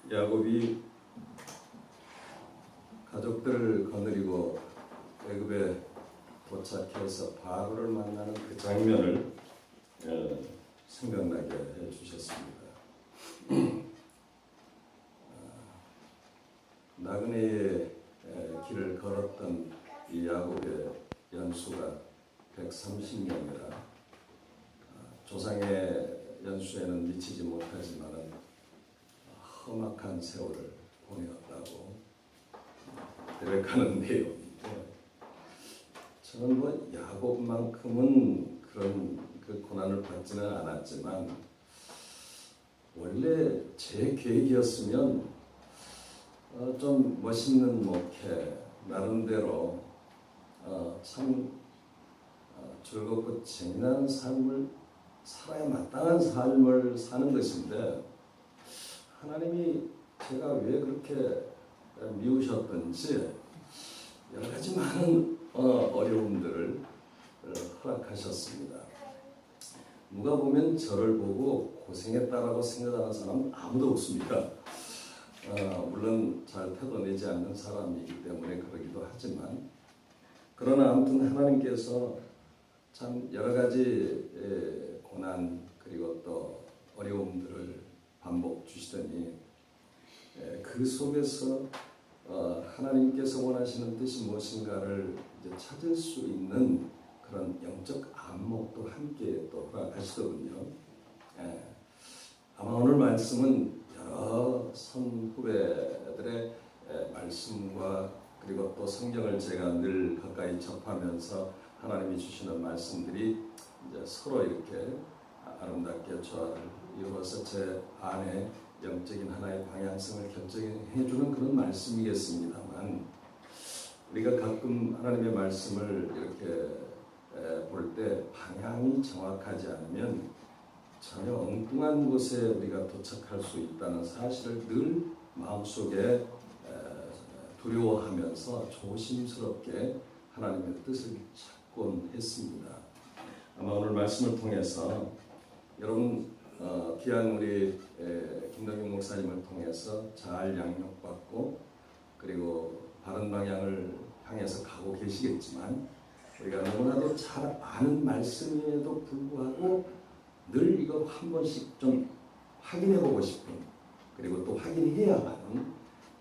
야곱이 가족들을 거느리고 애굽에 도착해서 바로를 만나는 그 장면을 생각나게 해주셨습니다. 나그네의 길을 걸었던 이 야곱의 연수가 130년이라 조상의 연수에는 미치지 못하지만 험악한 세월을 보내었다고 고백하는 내용인데, 저는 야곱만큼은 그런 그 고난을 받지는 않았지만 원래 제 계획이었으면 좀 멋있는 목회, 나름대로 참 즐겁고 재미난 삶을 살아야 마땅한 삶을 사는 것인데, 하나님이 제가 왜 그렇게 미우셨던지 여러 가지 많은 어려움들을 허락하셨습니다. 누가 보면 저를 보고 고생했다라고 생각하는 사람은 아무도 없습니다. 물론 잘 태도내지 않는 사람이기 때문에 그러기도 하지만, 그러나 아무튼 하나님께서 참 여러 가지 고난 그리고 또 어려움들을 반복 주시더니 그 속에서 하나님께서 원하시는 뜻이 무엇인가를 이제 찾을 수 있는 그런 영적 안목도 함께 또 허락하시더군요. 아마 오늘 말씀은 여러 선후배들의 말씀과 그리고 또 성경을 제가 늘 가까이 접하면서 하나님이 주시는 말씀들이 이제 서로 이렇게 아름답게 조화를 이루어서 제 안에 영적인 하나의 방향성을 결정해주는 그런 말씀이겠습니다만, 우리가 가끔 하나님의 말씀을 이렇게 볼 때 방향이 정확하지 않으면 전혀 엉뚱한 곳에 우리가 도착할 수 있다는 사실을 늘 마음속에 두려워하면서 조심스럽게 하나님의 뜻을 찾곤 했습니다. 아마 오늘 말씀을 통해서 여러분 귀한 우리 김동영 목사님을 통해서 잘 양육받고 그리고 바른 방향을 향해서 가고 계시겠지만, 우리가 너무나도 잘 아는 말씀임에도 불구하고 늘 이거 한 번씩 좀 확인해보고 싶은, 그리고 또 확인해야 하는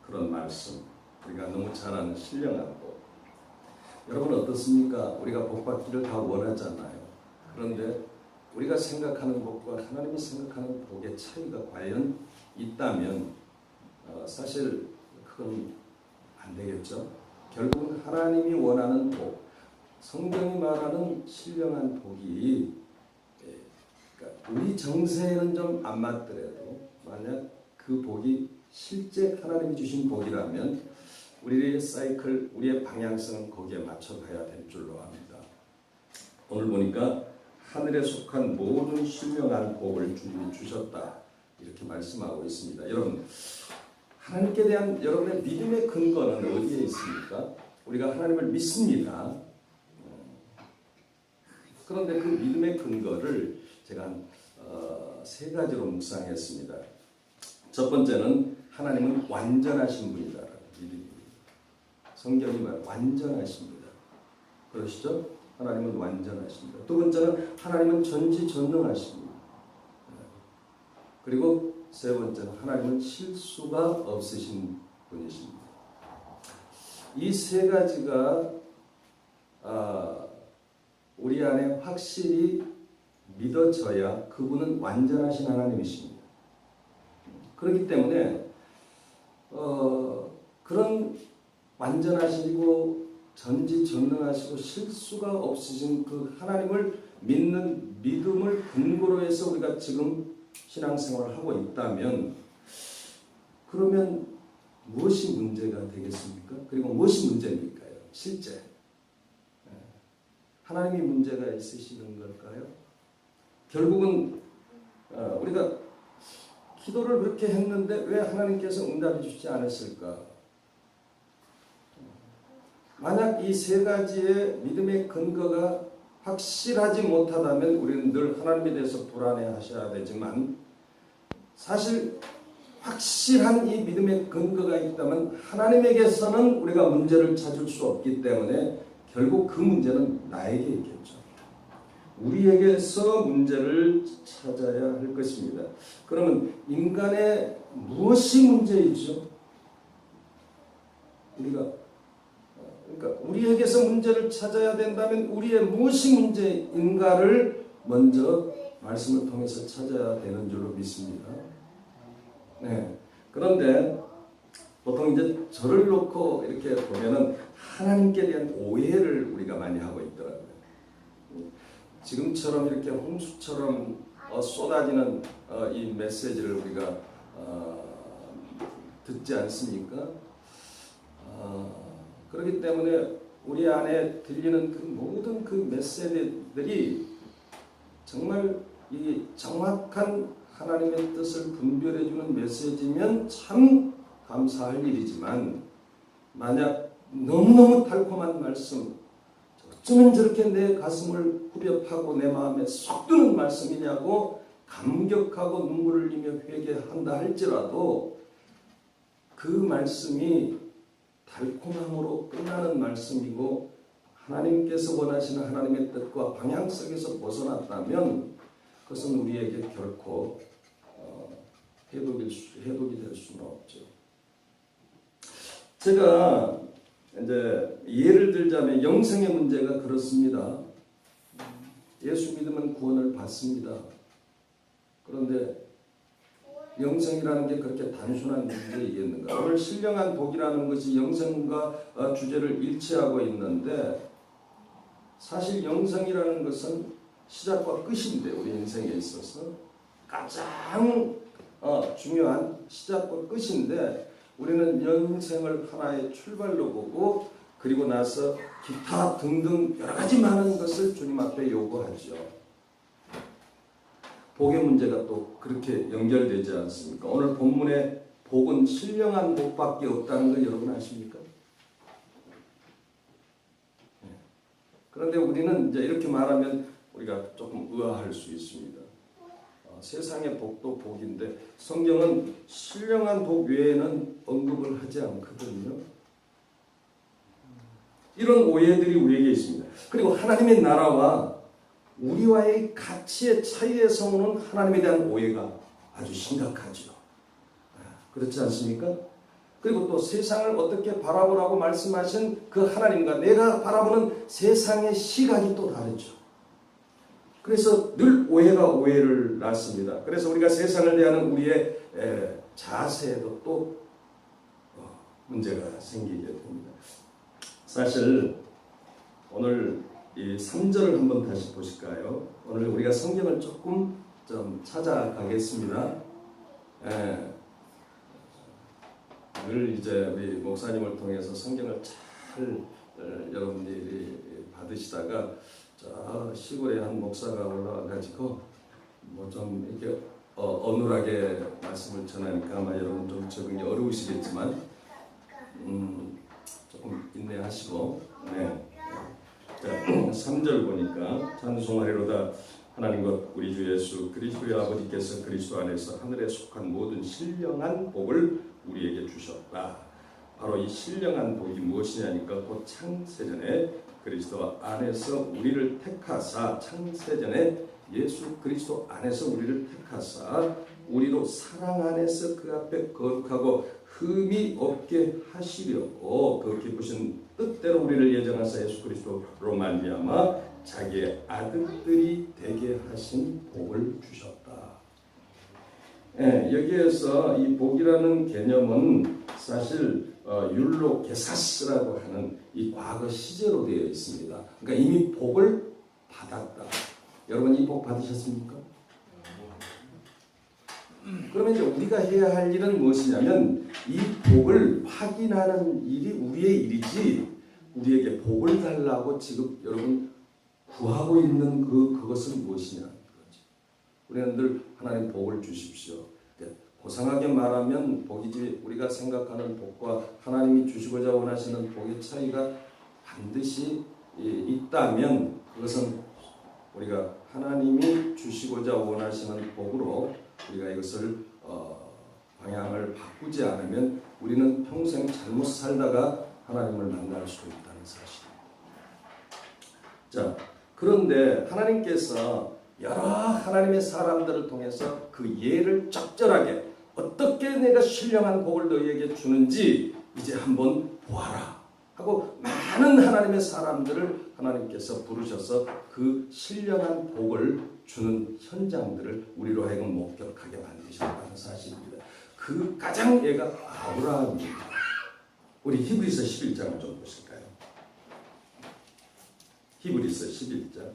그런 말씀, 우리가 너무 잘 아는 신령한 복. 여러분 어떻습니까? 우리가 복 받기를 다 원하잖아요. 그런데 우리가 생각하는 복과 하나님이 생각하는 복의 차이가 과연 있다면 사실 그건 안 되겠죠. 결국은 하나님이 원하는 복, 성경이 말하는 신령한 복이 그러니까 우리 정세에는 좀 안 맞더라도 만약 그 복이 실제 하나님이 주신 복이라면 우리의 사이클, 우리의 방향성은 거기에 맞춰가야 될 줄로 압니다. 오늘 보니까 하늘에 속한 모든 신령한 복을 주님이 주셨다, 이렇게 말씀하고 있습니다. 여러분, 하나님께 대한 여러분의 믿음의 근거는 어디에 있습니까? 우리가 하나님을 믿습니다. 그런데 그 믿음의 근거를 제가 세 가지로 묵상했습니다. 첫 번째는 하나님은 완전하신 분이다. 성경이 말 완전하십니다. 그러시죠? 하나님은 완전하십니다. 두 번째는 하나님은 전지전능하십니다. 그리고 세 번째는 하나님은 실수가 없으신 분이십니다. 이 세 가지가 우리 안에 확실히 믿어져야 그분은 완전하신 하나님이십니다. 그렇기 때문에 그런 완전하시고 전지전능하시고 실수가 없으신 그 하나님을 믿는 믿음을 근거로 해서 우리가 지금 신앙생활을 하고 있다면, 그러면 무엇이 문제가 되겠습니까? 그리고 무엇이 문제입니까? 실제 하나님이 문제가 있으시는 걸까요? 결국은 우리가 기도를 그렇게 했는데 왜 하나님께서 응답해 주시지 않았을까? 만약 이 세 가지의 믿음의 근거가 확실하지 못하다면 우리는 늘 하나님에 대해서 불안해 하셔야 되지만, 사실 확실한 이 믿음의 근거가 있다면 하나님에게서는 우리가 문제를 찾을 수 없기 때문에 결국 그 문제는 나에게 있겠죠. 우리에게서 문제를 찾아야 할 것입니다. 그러면 인간의 무엇이 문제이죠? 그러니까 우리에게서 문제를 찾아야 된다면 우리의 무엇이 문제인가를 먼저 말씀을 통해서 찾아야 되는 줄로 믿습니다. 네. 그런데 보통 이제 저를 놓고 이렇게 보면은 하나님께 대한 오해를 우리가 많이 하고 있더라고요. 지금처럼 이렇게 홍수처럼 쏟아지는 이 메시지를 우리가 듣지 않습니까? 그렇기 때문에 우리 안에 들리는 그 모든 그 메시지들이 정말 이 정확한 하나님의 뜻을 분별해주는 메시지면 참 감사할 일이지만 만약 너무너무 달콤한 말씀, 어쩌면 저렇게 내 가슴을 후벼 파고 내 마음에 쏙 드는 말씀이냐고 감격하고 눈물을 흘리며 회개한다 할지라도 그 말씀이 달콤함으로 끝나는 말씀이고 하나님께서 원하시는 하나님의 뜻과 방향성에서 벗어났다면 그것은 우리에게 결코 해독이 될 수는 없죠. 제가 이제 예를 들자면 영생의 문제가 그렇습니다. 예수 믿으면 구원을 받습니다. 그런데 영생이라는 게 그렇게 단순한 문제이겠는가? 오늘 신령한 복이라는 것이 영생과 주제를 일치하고 있는데 사실 영생이라는 것은 시작과 끝인데 우리 인생에 있어서 가장 중요한 시작과 끝인데 우리는 영생을 하나의 출발로 보고 그리고 나서 기타 등등 여러 가지 많은 것을 주님 앞에 요구하죠. 복의 문제가 또 그렇게 연결되지 않습니까? 오늘 본문의 복은 신령한 복밖에 없다는 걸 여러분 아십니까? 그런데 우리는 이제 이렇게 말하면 우리가 조금 의아할 수 있습니다. 세상의 복도 복인데 성경은 신령한 복 외에는 언급을 하지 않거든요. 이런 오해들이 우리에게 있습니다. 그리고 하나님의 나라와 우리와의 가치의 차이에서 오는 하나님에 대한 오해가 아주 심각하죠. 그렇지 않습니까? 그리고 또 세상을 어떻게 바라보라고 말씀하신 그 하나님과 내가 바라보는 세상의 시각이 또 다르죠. 그래서 늘 오해가 오해를 낳습니다. 그래서 우리가 세상을 대하는 우리의 자세에도 또 문제가 생기게 됩니다. 사실 오늘 이 3절을 한번 다시 보실까요? 오늘 우리가 성경을 조금 좀 찾아가겠습니다. 늘 이제 우리 목사님을 통해서 성경을 잘 여러분들이 받으시다가 저 시골에 한 목사가 올라와가지고 뭐 좀 이렇게 어눌하게 말씀을 전하니까 아마 여러분 좀 적응이 어려우시겠지만 조금 인내하시고 네. 자, 3절 보니까 찬송하리로다 하나님과 우리 주 예수 그리스도의 아버지께서 그리스도 안에서 하늘에 속한 모든 신령한 복을 우리에게 주셨다. 바로 이 신령한 복이 무엇이냐니까 곧 창세전에 그리스도 안에서 우리를 택하사 창세전에 예수 그리스도 안에서 우리를 택하사 우리로 사랑 안에서 그 앞에 거룩하고 흠이 없게 하시려고 그 기쁘신 뜻대로 우리를 예정하사 예수 그리스도로 말미암아 자기의 아들들이 되게 하신 복을 주셨다. 여기에서 이 복이라는 개념은 사실 율로게사스라고 하는 이 과거 시제로 되어 있습니다. 그러니까 이미 복을 받았다. 여러분 이 복 받으셨습니까? 그러면 이제 우리가 해야 할 일은 무엇이냐면 이 복을 확인하는 일이 우리의 일이지 우리에게 복을 달라고 지금 여러분 구하고 있는 그것은 무엇이냐 그거지. 우리는 늘 하나님 복을 주십시오. 고상하게 말하면 복이지 우리가 생각하는 복과 하나님이 주시고자 원하시는 복의 차이가 반드시 있다면 그것은 우리가 하나님이 주시고자 원하시는 복으로 우리가 이것을 방향을 바꾸지 않으면 우리는 평생 잘못 살다가 하나님을 만날 수 있다는 사실입니다. 자, 그런데 하나님께서 여러 하나님의 사람들을 통해서 그 예를 적절하게 어떻게 내가 신령한 복을 너희에게 주는지 이제 한번 보아라 하고 많은 하나님의 사람들을 하나님께서 부르셔서 그 신령한 복을 주는 현장들을 우리로 하여금 목격하게 만드셨다는 사실입니다. 그 가장 예가 아브라함입니다. 우리 히브리서 11장을 좀 보실까요? 히브리서 11장.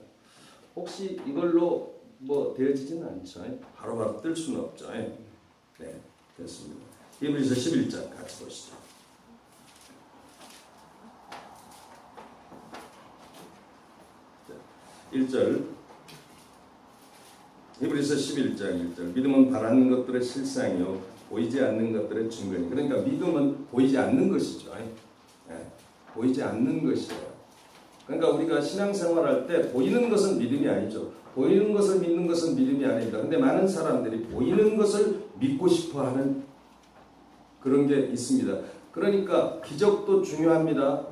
혹시 이걸로 뭐 되어지지는 않죠? 바로바로 뜰 수는 없죠. 네, 됐습니다. 히브리서 11장 같이 보시죠. 1절. 히브리서 11장 1절. 믿음은 바라는 것들의 실상이요 보이지 않는 것들의 증거니. 그러니까 믿음은 보이지 않는 것이죠. 네, 보이지 않는 것이에요. 그러니까 우리가 신앙생활할 때 보이는 것은 믿음이 아니죠. 보이는 것을 믿는 것은 믿음이 아닙니다. 근데 많은 사람들이 보이는 것을 믿고 싶어하는 그런 게 있습니다. 그러니까 기적도 중요합니다.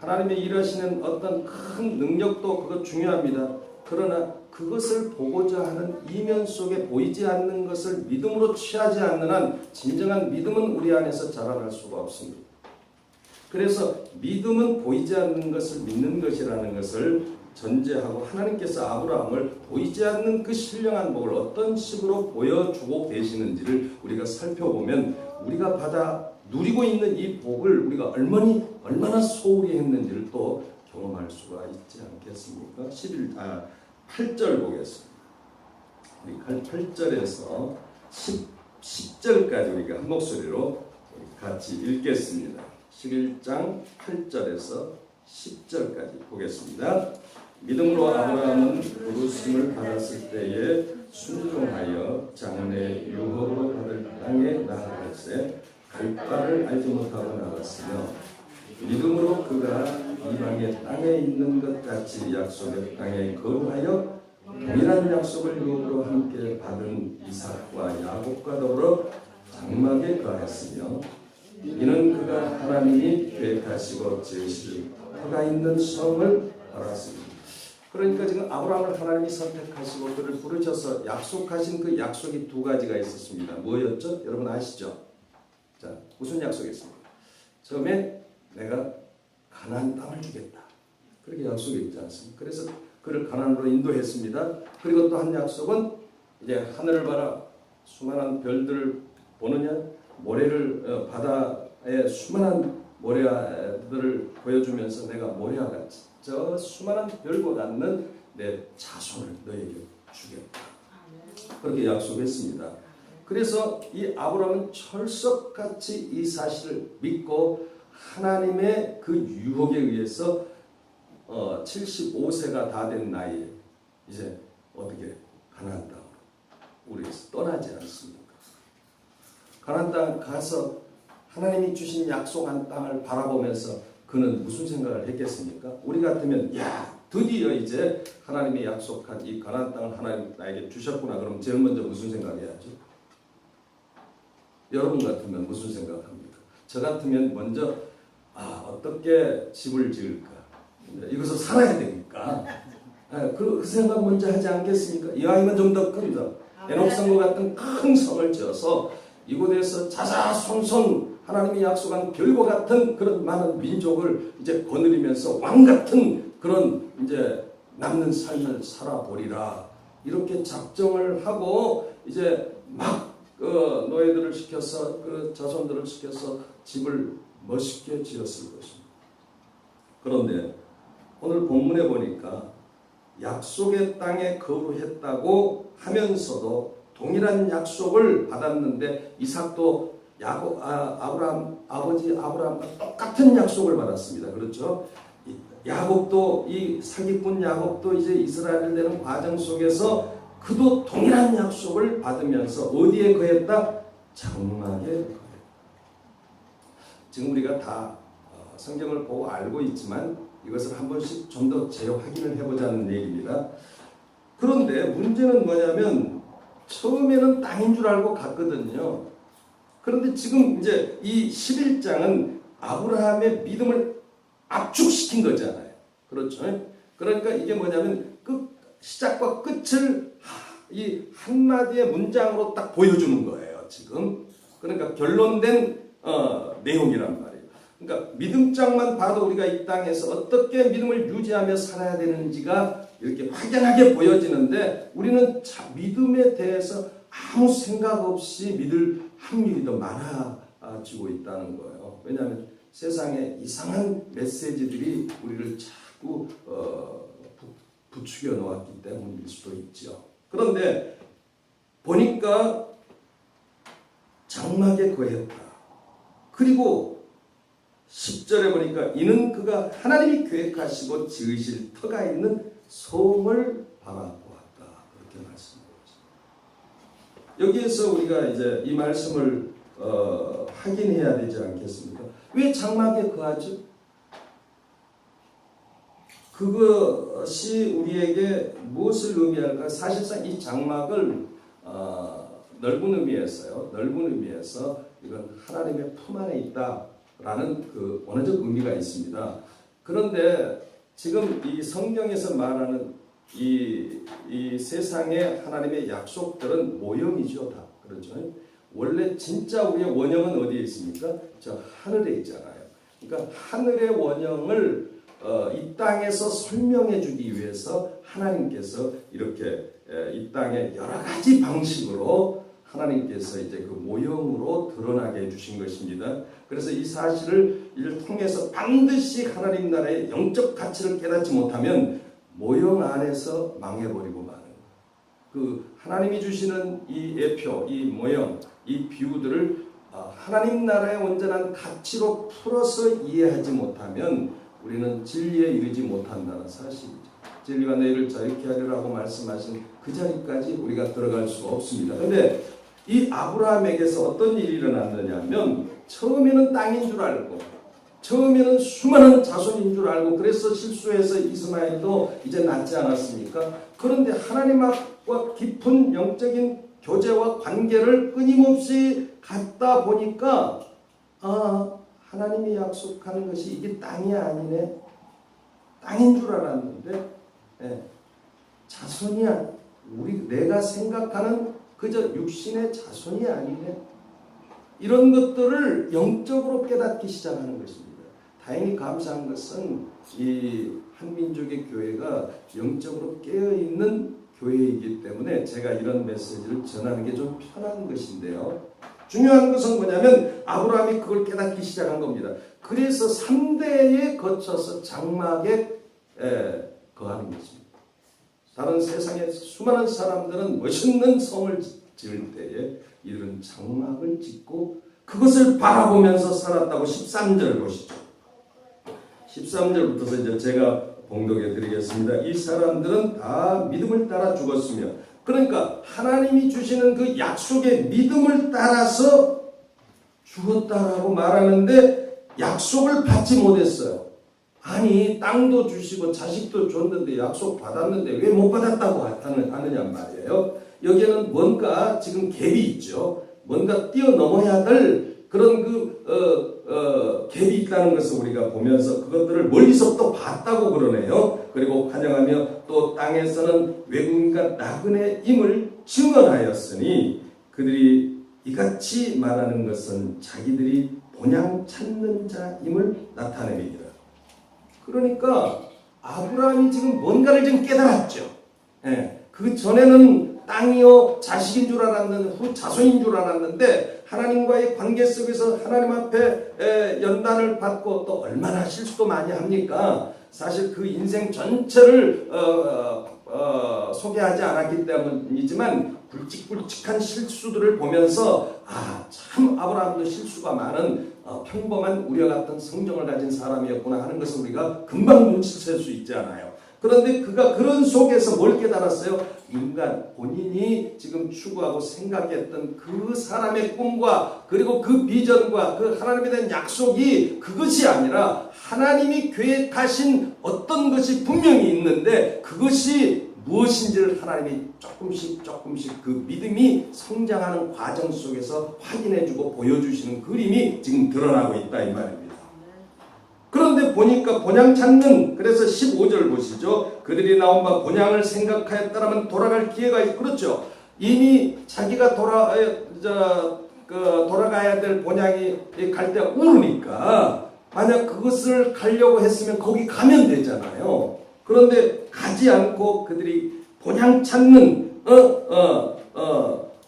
하나님의 일하시는 어떤 큰 능력도 그것 중요합니다. 그러나 그것을 보고자 하는 이면 속에 보이지 않는 것을 믿음으로 취하지 않는 한 진정한 믿음은 우리 안에서 자라날 수가 없습니다. 그래서 믿음은 보이지 않는 것을 믿는 것이라는 것을 전제하고 하나님께서 아브라함을 보이지 않는 그 신령한 복을 어떤 식으로 보여주고 계시는지를 우리가 살펴보면 우리가 받아 누리고 있는 이 복을 우리가 얼마나 소홀히 했는지를 또 경험할 수가 있지 않겠습니까? 8절 보겠습니다. 우리 8절에서 10절까지 우리가 한 목소리로 같이 읽겠습니다. 11장 8절에서 10절까지 보겠습니다. 믿음으로 아브라함은 부르심을 받았을 때에 순종하여 장래 유업으로 받을 땅에 나아갈새 갈 바를 알지 못하고 나갔으며 믿음으로 그가 이방의 땅에 있는 것 같이 약속의 땅에 거하여 동일한 약속을 유업으로 함께 받은 이삭과 야곱과 더불어 장막에 거했으며 이는 그가 하나님이 계획하시고 지으실 터가 있는 성을 알았습니다. 그러니까 지금 아브라함을 하나님이 선택하시고 그를 부르셔서 약속하신 그 약속이 두 가지가 있었습니다. 뭐였죠? 여러분 아시죠? 자, 무슨 약속이었습니까? 처음에 내가 가나안 땅을 주겠다. 그렇게 약속이 있지 않습니까? 그래서 그를 가나안으로 인도했습니다. 그리고 또 한 약속은 이제 하늘을 봐라. 수많은 별들을 보느냐? 모래를 바다에 수많은 모래들을 보여주면서 내가 모래와 같이 저 수많은 별과 같는 내 자손을 너에게 주겠다. 그렇게 약속했습니다. 그래서 이 아브라함은 철석같이 이 사실을 믿고 하나님의 그 유혹에 의해서 75세가 다 된 나이에 이제 어떻게 가나안 땅으로 우리에서 떠나지 않습니까? 가나안 땅 가서 하나님이 주신 약속한 땅을 바라보면서 그는 무슨 생각을 했겠습니까? 우리 같으면 야 드디어 이제 하나님이 약속한 이 가나안 땅을 하나님 나에게 주셨구나. 그럼 제일 먼저 무슨 생각해야죠? 여러분 같으면 무슨 생각합니까? 저 같으면 먼저 어떻게 집을 지을까? 이것을 살아야 되니까 그 생각 먼저 하지 않겠습니까? 이왕이면 좀 더 큰다. 에녹성과 같은 큰 성을 지어서 이곳에서 자자손손 하나님이 약속한 별과 같은 그런 많은 민족을 이제 거느리면서 왕 같은 그런 이제 남는 삶을 살아보리라. 이렇게 작정을 하고 이제 막 노예들을 시켜서 그 자손들을 시켜서 집을 멋있게 지었을 것입니다. 그런데 오늘 본문에 보니까 약속의 땅에 거주했다고 하면서도 동일한 약속을 받았는데 이삭도 아브라함 아버지 아브라함과 똑같은 약속을 받았습니다. 그렇죠? 야곱도 이 사기꾼 야곱도 이제 이스라엘 되는 과정 속에서 그도 동일한 약속을 받으면서 어디에 거했다? 장막에 거했다. 지금 우리가 다 성경을 보고 알고 있지만 이것을 한 번씩 좀 더 재확인을 해보자는 얘기입니다. 그런데 문제는 뭐냐면 처음에는 땅인 줄 알고 갔거든요. 그런데 지금 이제 이 11장은 아브라함의 믿음을 압축시킨 거잖아요. 그렇죠? 그러니까 이게 뭐냐면 시작과 끝을 이 한마디의 문장으로 딱 보여주는 거예요. 지금. 그러니까 결론된 내용이란 말이에요. 그러니까 믿음장만 봐도 우리가 이 땅에서 어떻게 믿음을 유지하며 살아야 되는지가 이렇게 확연하게 보여지는데 우리는 믿음에 대해서 아무 생각 없이 믿을 확률이 더 많아지고 있다는 거예요. 왜냐하면 세상에 이상한 메시지들이 우리를 자꾸 부추겨 놓았기 때문일 수도 있죠. 그런데 보니까 장막에 거했다. 그리고 10절에 보니까 이는 그가 하나님이 계획하시고 지으실 터가 있는 성을 바라보았다. 그렇게 말씀드렸습니다. 여기에서 우리가 이제 이 말씀을 확인해야 되지 않겠습니까? 왜 장막에 거하죠? 그것이 우리에게 무엇을 의미할까? 사실상 이 장막을 넓은 의미에서 이건 하나님의 품 안에 있다라는 그 원어적 의미가 있습니다. 그런데 지금 이 성경에서 말하는 이 세상의 하나님의 약속들은 모형이죠, 다. 그렇죠? 원래 진짜 우리의 원형은 어디에 있습니까? 저 하늘에 있잖아요. 그러니까 하늘의 원형을 이 땅에서 설명해 주기 위해서 하나님께서 이렇게 이 땅에 여러 가지 방식으로 하나님께서 이제 그 모형으로 드러나게 해주신 것입니다. 그래서 이 사실을 이를 통해서 반드시 하나님 나라의 영적 가치를 깨닫지 못하면 모형 안에서 망해버리고 마는 그 하나님이 주시는 이 예표, 이 모형, 이 비유들을 하나님 나라의 온전한 가치로 풀어서 이해하지 못하면 우리는 진리에 이르지 못한다는 사실이죠. 진리가 너희를 자유케 하리라고 말씀하신 그 자리까지 우리가 들어갈 수 없습니다. 그런데 이 아브라함에게서 어떤 일이 일어났느냐면 처음에는 땅인 줄 알고 처음에는 수많은 자손인 줄 알고 그래서 실수해서 이스마엘도 이제 낳지 않았습니까? 그런데 하나님과 깊은 영적인 교제와 관계를 끊임없이 갖다 보니까 하나님이 약속하는 것이 이게 땅이 아니네. 땅인 줄 알았는데 자손이야. 내가 생각하는 그저 육신의 자손이 아니네. 이런 것들을 영적으로 깨닫기 시작하는 것입니다. 다행히 감사한 것은 이 한민족의 교회가 영적으로 깨어있는 교회이기 때문에 제가 이런 메시지를 전하는 게 좀 편한 것인데요. 중요한 것은 뭐냐면 아브라함이 그걸 깨닫기 시작한 겁니다. 그래서 3대에 거쳐서 장막에 거하는 것입니다. 다른 세상의 수많은 사람들은 멋있는 성을 지을 때에 이들은 장막을 짓고 그것을 바라보면서 살았다고 13절 보시죠. 13절부터서 이제 제가 봉독해 드리겠습니다. 이 사람들은 다 믿음을 따라 죽었으며 그러니까 하나님이 주시는 그 약속의 믿음을 따라서 죽었다라고 말하는데 약속을 받지 못했어요. 아니 땅도 주시고 자식도 줬는데 약속 받았는데 왜 못 받았다고 하느냐 말이에요. 여기에는 뭔가 지금 갭이 있죠. 뭔가 뛰어넘어야 될 그런 갭이 있다는 것을 우리가 보면서 그것들을 멀리서 또 봤다고 그러네요. 그리고 환영하며 또 땅에서는 외국인과 나그네임을 증언하였으니 그들이 이같이 말하는 것은 자기들이 본향 찾는 자임을 나타냅니다. 그러니까 아브라함이 지금 뭔가를 지금 깨달았죠. 그 전에는 땅이요 자식인 줄 알았는데 자손인 줄 알았는데 하나님과의 관계 속에서 하나님 앞에 연단을 받고 또 얼마나 실수도 많이 합니까? 사실 그 인생 전체를 소개하지 않았기 때문이지만 굵직굵직한 실수들을 보면서 참 아브라함도 실수가 많은 평범한 우리와 같은 성정을 가진 사람이었구나 하는 것을 우리가 금방 눈치챌 수 있잖아요. 그런데 그가 그런 속에서 뭘 깨달았어요? 인간 본인이 지금 추구하고 생각했던 그 사람의 꿈과 그리고 그 비전과 그 하나님에 대한 약속이 그것이 아니라 하나님이 계획하신 어떤 것이 분명히 있는데 그것이 무엇인지를 하나님이 조금씩 그 믿음이 성장하는 과정 속에서 확인해주고 보여주시는 그림이 지금 드러나고 있다 이 말입니다. 그런데 보니까 본향 찾는, 그래서 15절 보시죠. 그들이 나온 바 본향을 생각하였다라면 돌아갈 기회가 있고, 그렇죠. 이미 자기가 돌아가야 될 본향이 갈 때가 우르니까 만약 그것을 가려고 했으면 거기 가면 되잖아요. 그런데 가지 않고 그들이 본향 찾는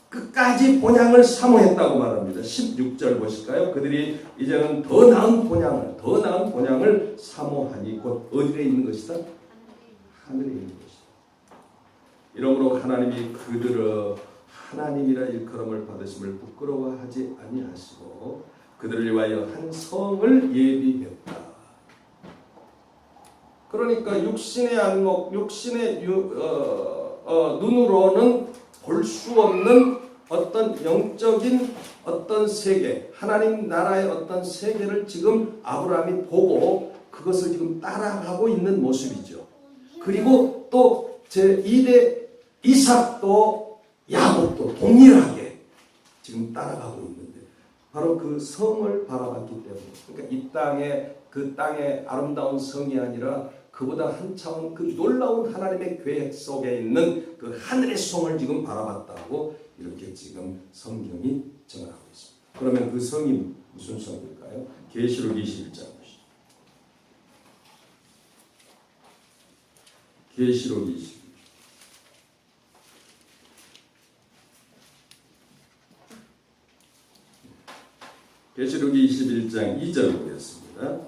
끝까지 본향을 사모했다고 말합니다. 16절 보실까요? 그들이 이제는 더 나은 본향을 사모하니 곧 어디에 있는 것이다? 하늘에 있는 것이다. 이러므로 하나님이 그들을 하나님이라 일컬음을 받으심을 부끄러워하지 아니하시고 그들을 위하여 한 성을 예비했다. 그러니까 육신의 안목, 육신의 눈으로는 볼 수 없는 어떤 영적인 어떤 세계, 하나님 나라의 어떤 세계를 지금 아브라함이 보고 그것을 지금 따라가고 있는 모습이죠. 그리고 또 제2대 이삭도 야곱도 동일하게 지금 따라가고 있는데 바로 그 성을 바라봤기 때문에, 그러니까 이 땅에 그 땅의 아름다운 성이 아니라 그보다 한 차원 그 놀라운 하나님의 계획 속에 있는 그 하늘의 성을 지금 바라봤다고 이렇게 지금 성경이 정하고 있습니다. 그러면 그 성이 무슨 성일까요? 계시록 21장 보시죠. 계시록 21장. 계시록 21장 2절 보겠습니다.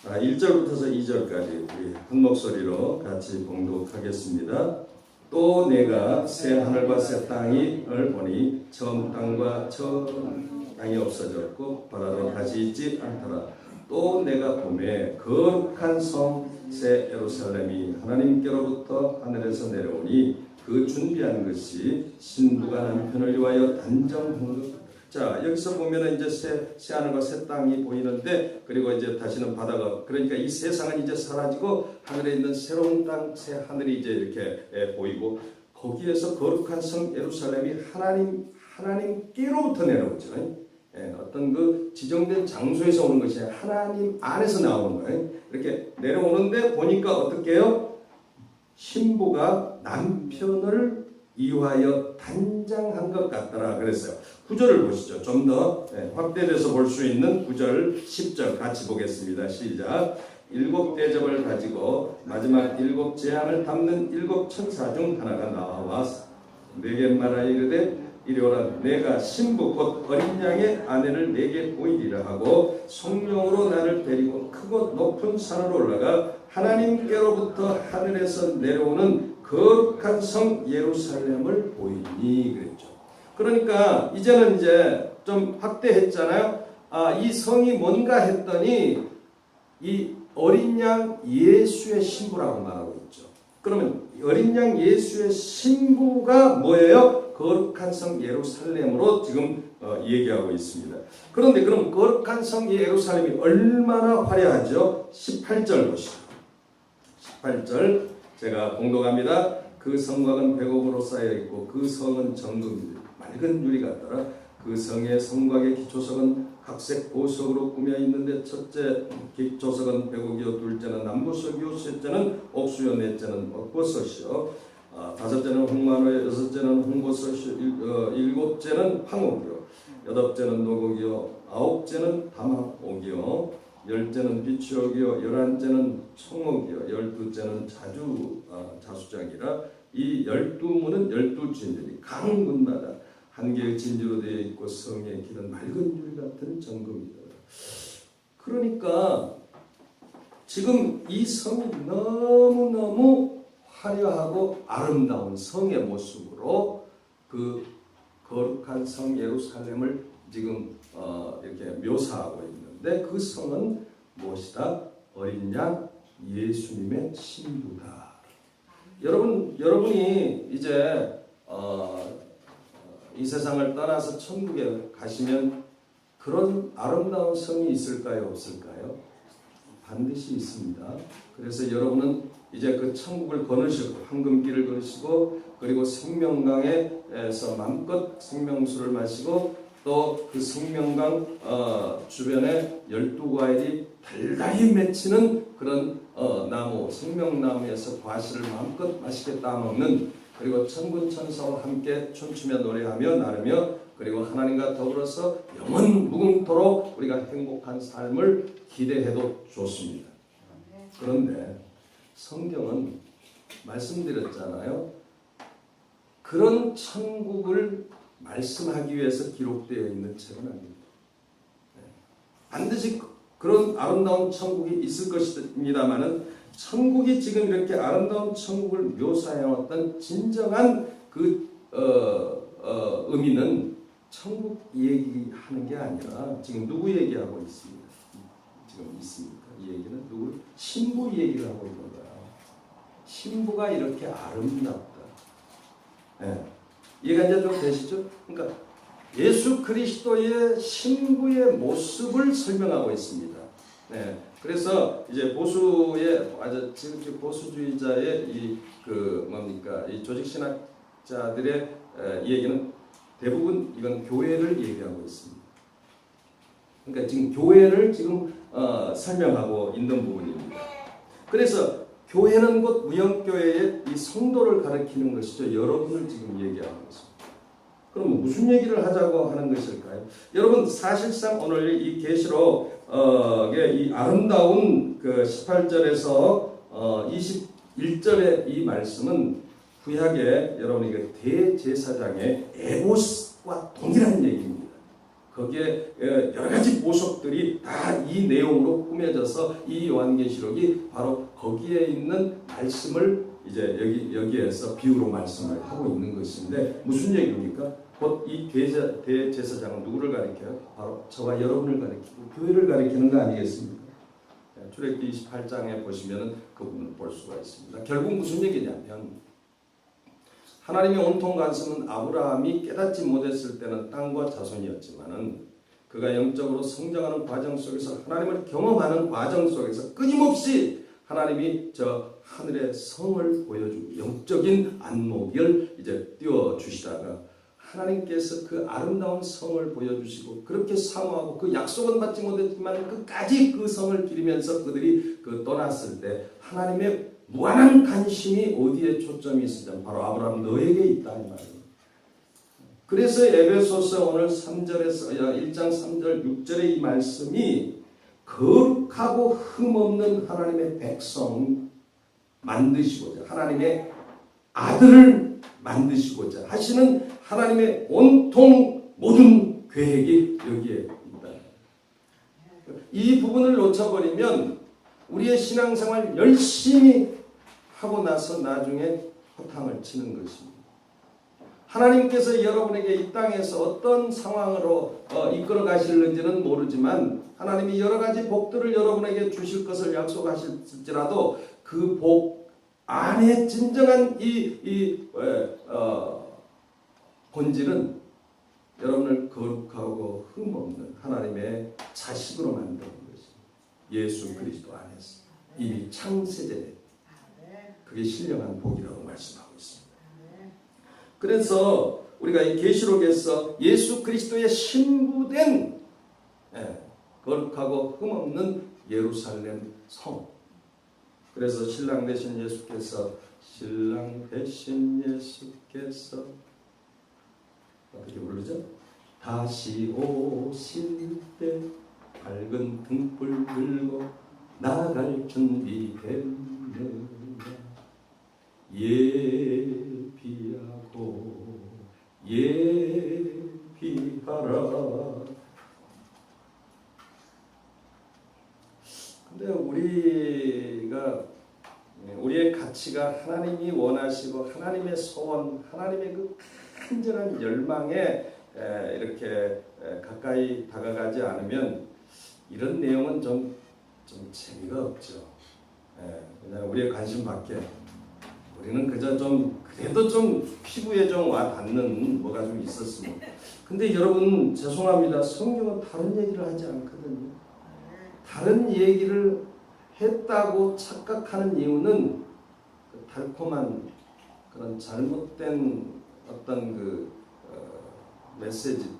1절부터 2절까지 우리 한 목소리로 같이 봉독하겠습니다. 또 내가 새 하늘과 새 땅을 보니 처음 땅과 처음 땅이 없어졌고 바다도 다시 있지 않더라. 또 내가 보매 거룩한 성 새 예루살렘이 하나님께로부터 하늘에서 내려오니 그 준비한 것이 신부가 남편을 위하여 단정한 것. 자, 여기서 보면은 이제 새 하늘과 새 땅이 보이는데, 그리고 이제 다시는 바다가, 그러니까 이 세상은 이제 사라지고 하늘에 있는 새로운 땅, 새 하늘이 이제 이렇게 보이고, 거기에서 거룩한 성 예루살렘이 하나님께로부터 내려오죠. 어떤 그 지정된 장소에서 오는 것이 아니라 하나님 안에서 나오는 거예요. 이렇게 내려오는데 보니까 어떻게 해요? 신부가 남편을 이유하여 단장한 것 같더라 그랬어요. 9절을 보시죠. 좀 더 확대돼서 볼 수 있는 9절 10절 같이 보겠습니다. 시작. 7 대접을 가지고 마지막 7 재앙을 담는 7 천사 중 하나가 나와 내게 말하여 이르되 이리 오라. 내가 신부 곧 어린 양의 아내를 내게 보이리라 하고 성령으로 나를 데리고 크고 높은 산으로 올라가 하나님께로부터 하늘에서 내려오는 거룩한 성 예루살렘을 보이니 그랬죠. 그러니까 이제는 이제 좀 확대했잖아요. 이 성이 뭔가 했더니 이 어린 양 예수의 신부라고 말하고 있죠. 그러면 어린 양 예수의 신부가 뭐예요? 거룩한 성 예루살렘으로 지금 얘기하고 있습니다. 그런데 그럼 거룩한 성 예루살렘이 얼마나 화려하죠? 18절 보시죠. 18절 제가 공독합니다. 그 성곽은 백옥으로 쌓여 있고 그 성은 정금이다. 맑은 유리 같더라. 그 성의 성곽의 기초석은 각색 보석으로 꾸며 있는데 첫째 기초석은 백옥이요, 둘째는 남부석이요, 셋째는 옥수요, 넷째는 먹버섯이요, 다섯째는 홍마노요, 여섯째는 홍보석이요, 일곱째는 황옥이요, 여덟째는 노곡이요, 아홉째는 다막옥이요, 열째는 비추옥이요, 열한째는 청옥이요, 열두째는 자수장이라. 이 12문은 12진들이 각 문마다 한 개의 진주로 되어 있고 성의 길은 맑은 유리 같은 정금이다. 그러니까 지금 이 성이 너무너무 화려하고 아름다운 성의 모습으로 그 거룩한 성 예루살렘을 지금 이렇게 묘사하고 있는데, 그 성은 무엇이다? 어린 양 예수님의 신부다. 여러분이 이제 이 세상을 떠나서 천국에 가시면 그런 아름다운 성이 있을까요? 없을까요? 반드시 있습니다. 그래서 여러분은 이제 그 천국을 거느시고 황금길을 걸으시고 그리고 생명강에서 마음껏 생명수를 마시고 또 그 생명강 주변에 12과일이 달달이 맺히는 그런 나무 생명나무에서 과실을 마음껏 맛있게 따먹는 그리고 천군천사와 함께 춤추며 노래하며 나르며 그리고 하나님과 더불어서 영원 무궁토록 우리가 행복한 삶을 기대해도 좋습니다. 그런데 성경은 말씀드렸잖아요. 그런 천국을 말씀하기 위해서 기록되어 있는 책은 아닙니다. 반드시 그런 아름다운 천국이 있을 것입니다만은 천국이 지금 이렇게 아름다운 천국을 묘사해왔던 진정한 그 의미는 천국 얘기하는 게 아니라 지금 누구 얘기하고 있습니다. 지금 있습니까? 이 얘기는 누구? 신부 얘기를 하고 있는 거야. 신부가 이렇게 아름답다. 네. 이해가 이제 좀 되시죠? 그러니까 예수 그리스도의 신부의 모습을 설명하고 있습니다. 네. 그래서 이제 보수의 아주 지금 보수주의자의 이 그 뭡니까 이 조직 신학자들의 이 얘기는 대부분 이건 교회를 얘기하고 있습니다. 그러니까 지금 교회를 지금 설명하고 있는 부분입니다. 그래서 교회는 곧 무형교회의 이 성도를 가리키는 것이죠. 여러분을 지금 얘기하는 것입니다. 그럼 무슨 얘기를 하자고 하는 것일까요? 여러분 사실상 오늘 이 계시록의 이 아름다운 그 18절에서 21절의 이 말씀은 구약의 여러분에게 대제사장의 에봇과 동일한 얘기입니다. 거기에 여러 가지 보석들이 다 이 내용으로 꾸며져서 이 요한계시록이 바로 거기에 있는 말씀을 이제 여기에서 비유로 말씀을 하고 있는 것인데 무슨 얘기입니까? 곧 이 대제사장은 누구를 가리켜요? 바로 저와 여러분을 가리키고 교회를 가리키는 거 아니겠습니까? 출애굽기 28장에 보시면 그 부분을 볼 수가 있습니다. 결국 무슨 얘기냐면 하나님의 온통 관심은 아브라함이 깨닫지 못했을 때는 땅과 자손이었지만은 그가 영적으로 성장하는 과정 속에서 하나님을 경험하는 과정 속에서 끊임없이 하나님이 저 하늘의 성을 보여주고 영적인 안목을 이제 띄워주시다가 하나님께서 그 아름다운 성을 보여주시고 그렇게 사모하고 그 약속은 받지 못했지만 끝까지 그 성을 기리면서 그들이 그 떠났을 때 하나님의 무한한 관심이 어디에 초점이 있으냐 바로 아브라함 너에게 있다 이 말이에요. 그래서 에베소서 오늘 3절에서 1장 3절 6절의 이 말씀이 거룩하고 흠없는 하나님의 백성 만드시고자 하나님의 아들을 만드시고자 하시는 하나님의 온통 모든 계획이 여기에 있다. 이 부분을 놓쳐버리면 우리의 신앙생활 열심히 하고 나서 나중에 허탕을 치는 것입니다. 하나님께서 여러분에게 이 땅에서 어떤 상황으로 이끌어 가실는지는 모르지만 하나님이 여러 가지 복들을 여러분에게 주실 것을 약속하실지라도 그 복 안에 진정한 본질은 여러분을 거룩하고 흠없는 하나님의 자식으로 만드는 것입니다. 예수 그리스도 안에서 이미 창세전에 그게 신령한 복이라고 말씀하고 있습니다. 그래서 우리가 이 계시록에서 예수 그리스도의 신부된 거룩하고 흠없는 예루살렘 성. 그래서 신랑 되신 예수께서 어떻게 부르죠? 다시 오실 때 밝은 등불 들고 나갈 준비됐느냐 예비하라. 근데 우리의 가치가 하나님이 원하시고 하나님의 소원, 하나님의 그 간절한 열망에 이렇게 가까이 다가가지 않으면 이런 내용은 좀 재미가 없죠. 그냥 우리의 관심 밖에 우리는 그저 그래도 좀 피부에 좀 와 닿는 뭐가 좀 있었으면. 근데 여러분 죄송합니다. 성경은 다른 얘기를 하지 않거든요. 다른 얘기를 했다고 착각하는 이유는 그 달콤한 그런 잘못된 어떤 메시지,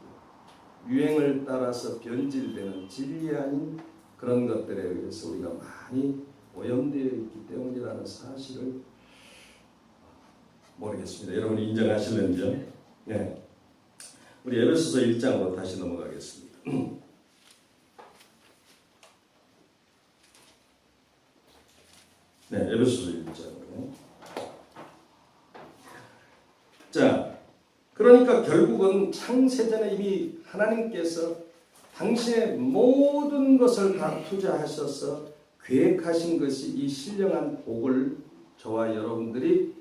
유행을 따라서 변질되는 진리 아닌 그런 것들에 의해서 우리가 많이 오염되어 있기 때문이라는 사실을 모르겠습니다. 여러분이 인정하실는지요? 네. 우리 에베소서 1장으로 다시 넘어가겠습니다. 네, 에베소서 1장으로. 자, 그러니까 결국은 창세전에 이미 하나님께서 당신의 모든 것을 다 투자하셔서 계획하신 것이 이 신령한 복을 저와 여러분들이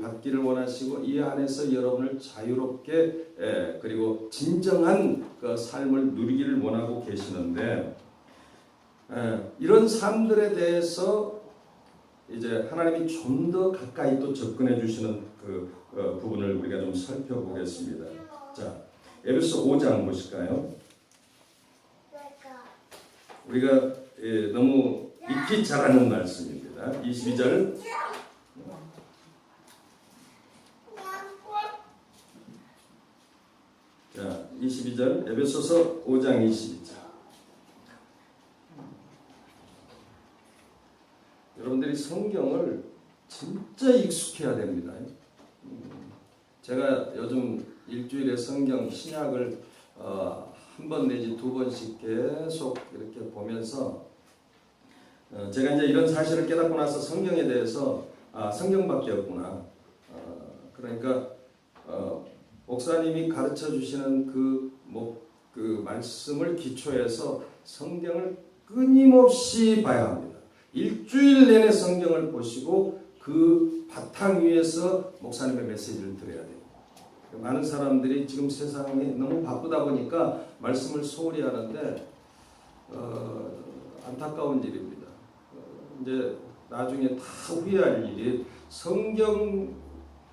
받기를 원하시고 이 안에서 여러분을 자유롭게 그리고 진정한 그 삶을 누리기를 원하고 계시는데 이런 삶들에 대해서 이제 하나님이 좀 더 가까이 또 접근해 주시는 그 부분을 우리가 좀 살펴보겠습니다. 자, 에베소 5장 보실까요? 우리가 너무 익히 잘 아는 말씀입니다. 22절. 자, 22절 에베소서 5장 22절. 여러분들이 성경을 진짜 익숙해야 됩니다. 제가 요즘 일주일에 성경 신약을 한 번 내지 두 번씩 계속 이렇게 보면서 제가 이제 이런 사실을 깨닫고 나서 성경에 대해서 성경밖에 없구나. 그러니까 목사님이 가르쳐 주시는 그 말씀을 기초해서 성경을 끊임없이 봐야 합니다. 일주일 내내 성경을 보시고 그 바탕 위에서 목사님의 메시지를 들어야 돼요. 많은 사람들이 지금 세상이 너무 바쁘다 보니까 말씀을 소홀히 하는데 안타까운 일입니다. 이제 나중에 다 후회할 일이 성경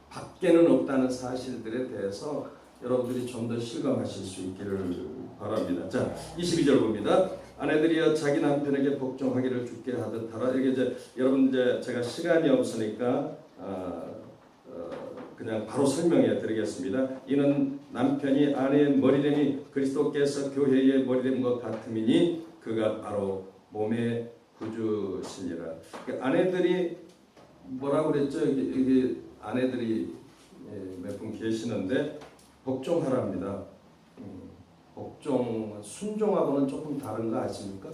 밖에는 없다는 사실들에 대해서 여러분들이 좀 더 실감하실 수 있기를 바랍니다. 자, 22절 봅니다. 아내들이여 자기 남편에게 복종하기를 주께 하듯 하라. 이게 이제 여러분 이제 제가 시간이 없으니까 그냥 바로 설명해 드리겠습니다. 이는 남편이 아내의 머리됨이 그리스도께서 교회의 머리됨과 같음이니 그가 바로 몸의 구주시니라. 아내들이 뭐라고 그랬죠? 이게 아내들이 몇 분 계시는데 복종하랍니다. 복종, 순종하고는 조금 다른 거 아십니까?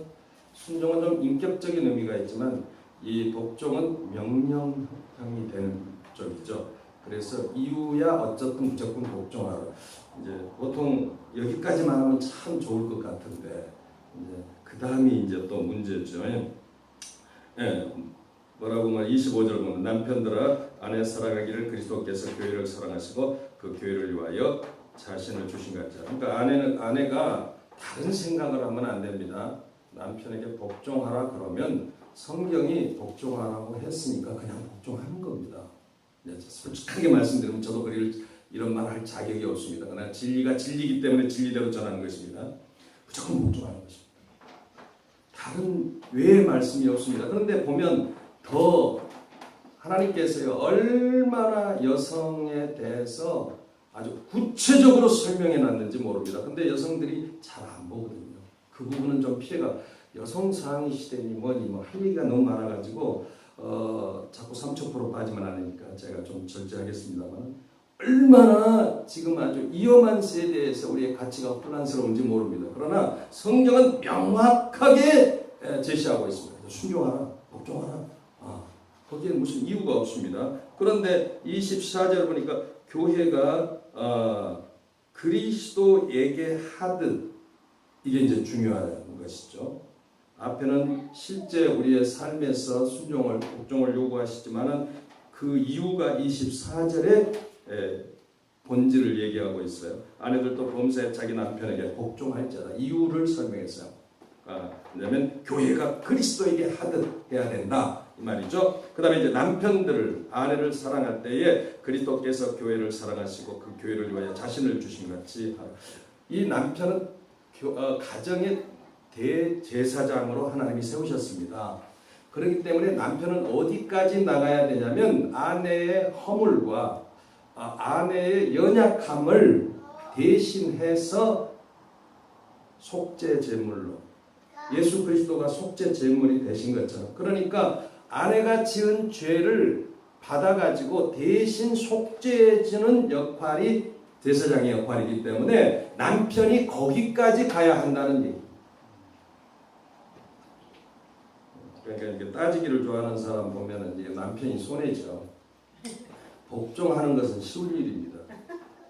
순종은 좀 인격적인 의미가 있지만 이 복종은 명령형이 되는 쪽이죠. 그래서 이유야 어쨌든 무조건 복종하라. 이제 보통 여기까지만 하면 참 좋을 것 같은데 이제 그 다음이 이제 또 문제죠. 뭐라고 말 25절 보면 남편들아 아내 사랑하기를 그리스도께서 교회를 사랑하시고 그 교회를 위하여 자신을 주신 같이. 그러니까 아내가 다른 생각을 하면 안 됩니다. 남편에게 복종하라 그러면 성경이 복종하라고 했으니까 그냥 복종하는 겁니다. 솔직하게 말씀드리면 저도 이런 말 할 자격이 없습니다. 그러나 진리가 진리이기 때문에 진리대로 전하는 것입니다. 무조건 복종하는 것입니다. 다른 외의 말씀이 없습니다. 그런데 보면 더 하나님께서요 얼마나 여성에 대해서 아주 구체적으로 설명해 놨는지 모릅니다. 근데 여성들이 잘 안 보거든요. 그 부분은 좀 피해가 여성 상위 시대니 뭐니 할 얘기가 너무 많아가지고 자꾸 3,000% 빠지면 안 되니까 제가 좀 절제하겠습니다만 얼마나 지금 아주 위험한 세대에서 우리의 가치가 혼란스러운지 모릅니다. 그러나 성경은 명확하게 제시하고 있습니다. 순종하라, 복종하라. 거기에 무슨 이유가 없습니다. 그런데 24절 보니까 교회가 그리스도에게 하듯 이게 이제 중요한 것이죠. 앞에는 실제 우리의 삶에서 순종을 복종을 요구하시지만은 그 이유가 24절에 본질을 얘기하고 있어요. 아내들도 범사에 자기 남편에게 복종할지어다. 이유를 설명했어요. 왜냐하면 교회가 그리스도에게 하듯 해야 된다 이 말이죠. 그 다음에 이제 남편들을 아내를 사랑할 때에 그리스도께서 교회를 사랑하시고 그 교회를 위하여 자신을 주신 같이 하라. 이 남편은 가정의 대제사장으로 하나님이 세우셨습니다. 그렇기 때문에 남편은 어디까지 나가야 되냐면 아내의 허물과 아내의 연약함을 대신해서 속죄 제물로, 예수 그리스도가 속죄 제물이 되신 것처럼, 그러니까 아내가 지은 죄를 받아가지고 대신 속죄해주는 역할이 제사장의 역할이기 때문에 남편이 거기까지 가야 한다는 얘기. 그러니까 이렇게 따지기를 좋아하는 사람 보면은 이게 남편이 손해죠. 복종하는 것은 쉬울 일입니다.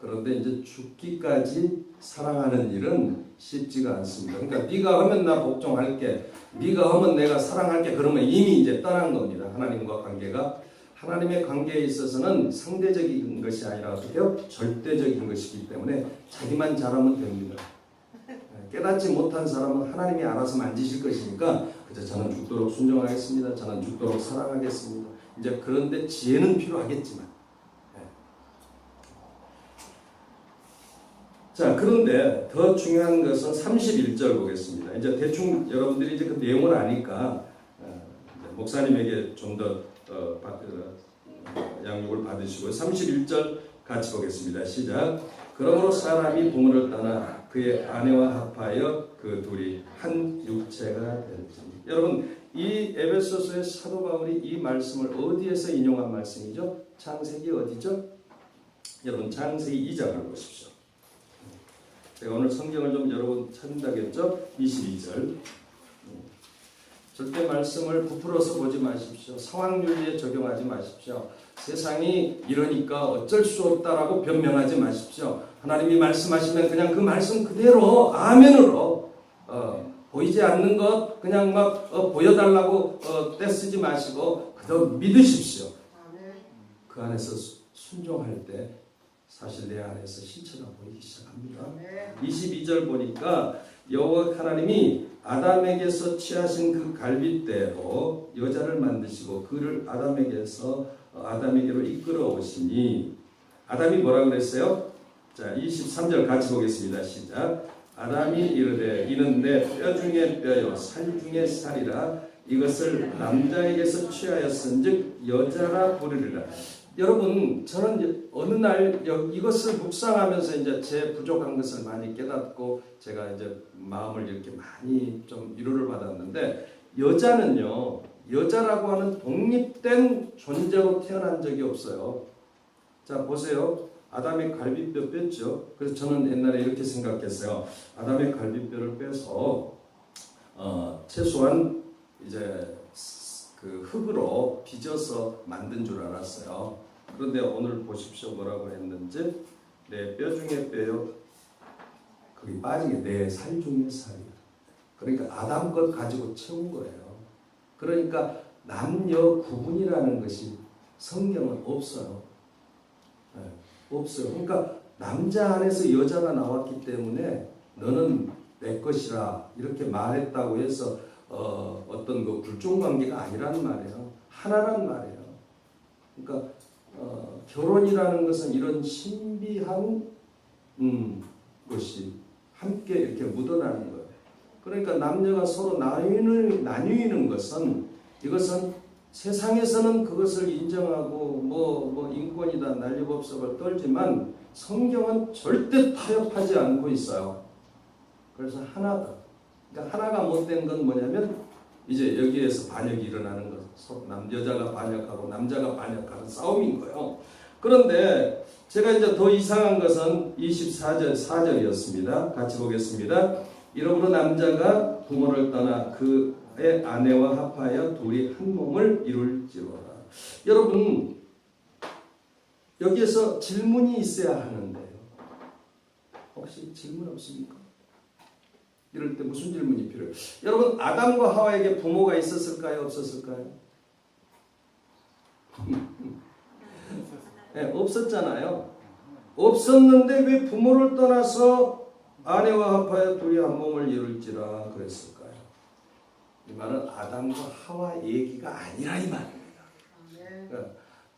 그런데 이제 죽기까지 사랑하는 일은 쉽지가 않습니다. 그러니까 네가 하면 나 복종할게, 네가 하면 내가 사랑할게, 그러면 이미 이제 떠난 겁니다. 하나님과 관계가. 하나님의 관계에 있어서는 상대적인 것이 아니라 어떻게요? 절대적인 것이기 때문에 자기만 잘하면 됩니다. 깨닫지 못한 사람은 하나님이 알아서 만지실 것이니까 그저 저는 죽도록 순종하겠습니다. 저는 죽도록 사랑하겠습니다. 이제 그런데 지혜는 필요하겠지만. 자, 그런데 더 중요한 것은 31절 보겠습니다. 이제 대충 여러분들이 이제 그 내용을 아니까 목사님에게 좀 더 양육을 받으시고 31절 같이 보겠습니다. 시작. 그러므로 사람이 부모를 떠나 그의 아내와 합하여 그 둘이 한 육체가 될지니. 여러분, 이 에베소서의 사도 바울이 이 말씀을 어디에서 인용한 말씀이죠? 창세기 어디죠? 여러분, 창세기 2장을 보십시오. 제가 오늘 성경을 좀 여러분 찾는다겠죠? 22절. 절대 말씀을 부풀어서 보지 마십시오. 상황윤리에 적용하지 마십시오. 세상이 이러니까 어쩔 수 없다라고 변명하지 마십시오. 하나님이 말씀하시면 그냥 그 말씀 그대로 아멘으로 보이지 않는 것 그냥 막 보여달라고 떼쓰지 마시고 그대로 믿으십시오. 그 안에서 순종할 때 사실 내 안에서 실체가 보이기 시작합니다. 22절 보니까 여호와 하나님이 아담에게서 취하신 그 갈빗대로 여자를 만드시고 그를 아담에게로 이끌어 오시니. 아담이 뭐라 그랬어요? 자, 23절 같이 보겠습니다. 시작. 아담이 이르되 이는 내 뼈 중에 뼈요 살 중에 살이라 이것을 남자에게서 취하였은즉 여자라 부르리라. 여러분, 저는 어느 날 이것을 묵상하면서 이제 제 부족한 것을 많이 깨닫고 제가 이제 마음을 이렇게 많이 좀 위로를 받았는데, 여자는요, 여자라고 하는 독립된 존재로 태어난 적이 없어요. 자, 보세요. 아담의 갈비뼈 뺐죠. 그래서 저는 옛날에 이렇게 생각했어요. 아담의 갈비뼈를 빼서 최소한 이제 그 흙으로 빚어서 만든 줄 알았어요. 그런데 오늘 보십시오. 뭐라고 했는지. 내 뼈 중에 뼈요. 거기 빠진 게 내 살 중에 살이야. 그러니까 아담 것 가지고 채운 거예요. 그러니까 남녀 구분이라는 것이 성경은 없어요. 네, 없어요. 그러니까 남자 안에서 여자가 나왔기 때문에 너는 내 것이라 이렇게 말했다고 해서 어떤 그 불종관계가 아니란 말이에요. 하나란 말이에요. 그러니까 결혼이라는 것은 이런 신비한 것이 함께 이렇게 묻어나는 거예요. 그러니까 남녀가 서로 나뉘는 것은 이것은 세상에서는 그것을 인정하고 뭐 인권이다 난리법석을 떨지만 성경은 절대 타협하지 않고 있어요. 그래서 하나다. 그러니까 하나가 못된 건 뭐냐면 이제 여기에서 반역이 일어나는 것. 여자가 반역하고 남자가 반역하는 싸움인 거예요. 그런데 제가 이제 더 이상한 것은 24절 4절이었습니다. 같이 보겠습니다. 이러므로 남자가 부모를 떠나 그의 아내와 합하여 둘이 한 몸을 이룰지로다. 여러분, 여기에서 질문이 있어야 하는데요. 혹시 질문 없습니까? 이럴 때 무슨 질문이 필요해요? 여러분, 아담과 하와에게 부모가 있었을까요? 없었을까요? 네, 없었잖아요. 없었는데 왜 부모를 떠나서 아내와 합하여 둘이 한 몸을 이룰지라 그랬을까요? 이 말은 아담과 하와 얘기가 아니라 이 말입니다. 그러니까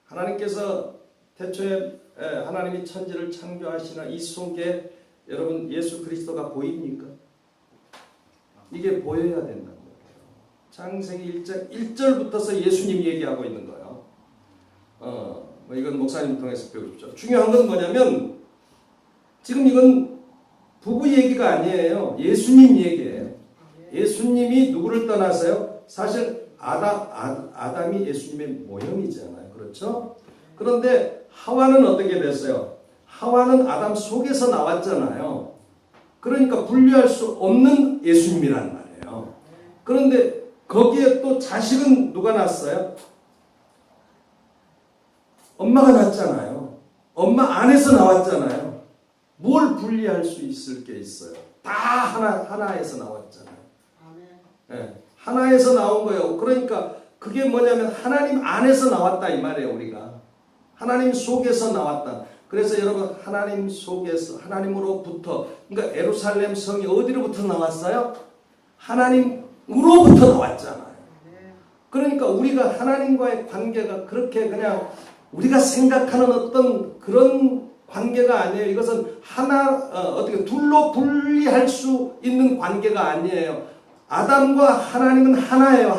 하나님께서 태초에 하나님이 천지를 창조하시나 이 속에 여러분 예수 그리스도가 보입니까? 이게 보여야 된다는 거예요. 창세기 1절부터서 예수님 얘기하고 있는 거예요. 뭐 이건 목사님 통해서 배우십시오. 중요한 건 뭐냐면 지금 이건 부부 얘기가 아니에요. 예수님 얘기예요. 예수님이 누구를 떠나서요? 사실 아담이 예수님의 모형이잖아요. 그렇죠? 그런데 하와는 어떻게 됐어요? 하와는 아담 속에서 나왔잖아요. 그러니까 분리할 수 없는 예수님이란 말이에요. 그런데 거기에 또 자식은 누가 낳았어요? 엄마가 낳았잖아요. 엄마 안에서 나왔잖아요. 뭘 분리할 수 있을 게 있어요? 다 하나에서 나왔잖아요. 네, 하나에서 나온 거예요. 그러니까 그게 뭐냐면 하나님 안에서 나왔다 이 말이에요. 우리가 하나님 속에서 나왔다. 그래서 여러분 하나님 속에서 하나님으로부터 그러니까 예루살렘 성이 어디로부터 나왔어요? 하나님으로부터 나왔잖아요. 그러니까 우리가 하나님과의 관계가 그렇게 그냥 우리가 생각하는 어떤 그런 관계가 아니에요. 이것은 어떻게 둘로 분리할 수 있는 관계가 아니에요. 아담과 하나님은 하나예요.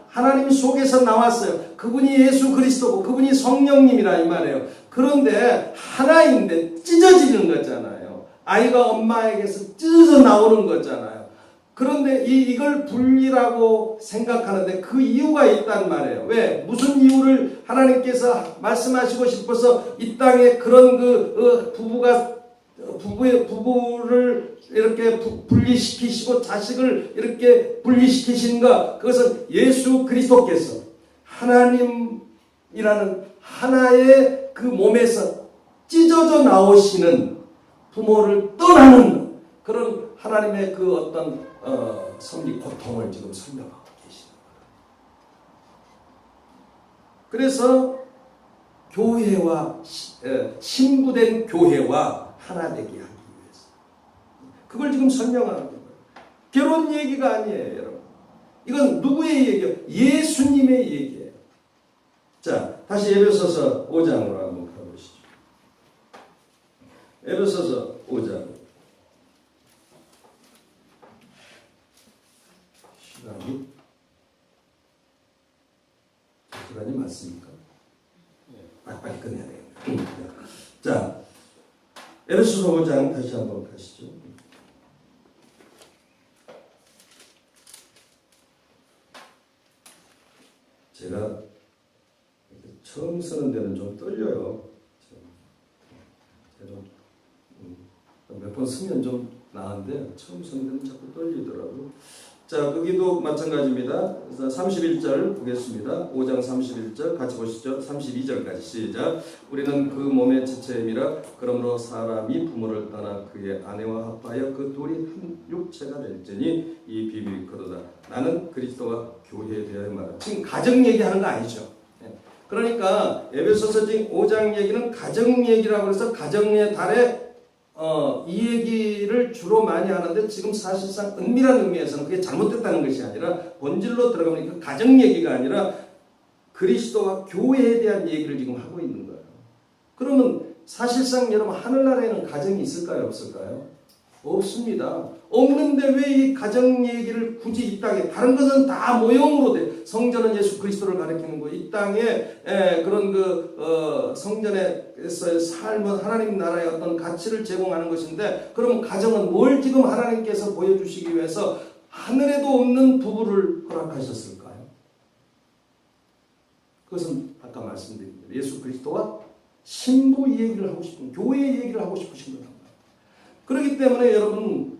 하나님 속에서 나왔어요. 그분이 예수 그리스도고 그분이 성령님이라 이 말이에요. 그런데 하나인데 찢어지는 거잖아요. 아이가 엄마에게서 찢어져 나오는 거잖아요. 그런데 이걸 분리라고 생각하는데 그 이유가 있단 말이에요. 왜? 무슨 이유를 하나님께서 말씀하시고 싶어서 이 땅에 그런 부부를 이렇게 분리시키시고 자식을 이렇게 분리시키신가? 그것은 예수 그리스도께서 하나님이라는 하나의 그 몸에서 찢어져 나오시는 부모를 떠나는 그런 하나님의 그 어떤 섭리 고통을 지금 설명하고 계시는 거예요. 그래서 교회와 신부된 교회와 하나 되게 하기 위해서 그걸 지금 설명하는 거예요. 결혼 얘기가 아니에요, 여러분. 이건 누구의 얘기예요? 예수님의 얘기예요. 자, 다시 에베소서 5장으로 한번 가보시죠. 에베소서 5장. 시간이 맞습니까? 빨리 끝내야 되겠네요. 자, 에베소서 5장 다시 한번 가시죠. 제가 처음 쓰는 데는 좀 떨려요. 몇 번 쓰면 좀 나은데 처음 쓰는 데는 자꾸 떨리더라고요. 자, 거기도 마찬가지입니다. 31절 보겠습니다. 5장 31절 같이 보시죠. 32절까지 시작. 우리는 그 몸의 지체임이라. 그러므로 사람이 부모를 떠나 그의 아내와 합하여 그 둘이 한 육체가 될지니 이 비밀이 그러다. 나는 그리스도와 교회에 대하여 말한다. 지금 가정 얘기하는 거 아니죠. 그러니까 에베소서 지금 5장 얘기는 가정 얘기라고 해서 가정의 달에 이 얘기를 주로 많이 하는데 지금 사실상 은밀한 의미에서는 그게 잘못됐다는 것이 아니라 본질로 들어가면 그 가정 얘기가 아니라 그리스도와 교회에 대한 얘기를 지금 하고 있는 거예요. 그러면 사실상 여러분 하늘나라에는 가정이 있을까요? 없을까요? 없습니다. 없는데 왜 이 가정 얘기를 굳이 이 땅에 다른 것은 다 모형으로 돼. 성전은 예수 그리스도를 가리키는 거. 이 땅에 그런 성전에서의 삶은 하나님 나라의 어떤 가치를 제공하는 것인데 그러면 가정은 뭘 지금 하나님께서 보여주시기 위해서 하늘에도 없는 부부를 허락하셨을까요? 그것은 아까 말씀드린 대로 예수 그리스도와 신부 얘기를 하고 싶은 교회 얘기를 하고 싶으신 거다. 그렇기 때문에 여러분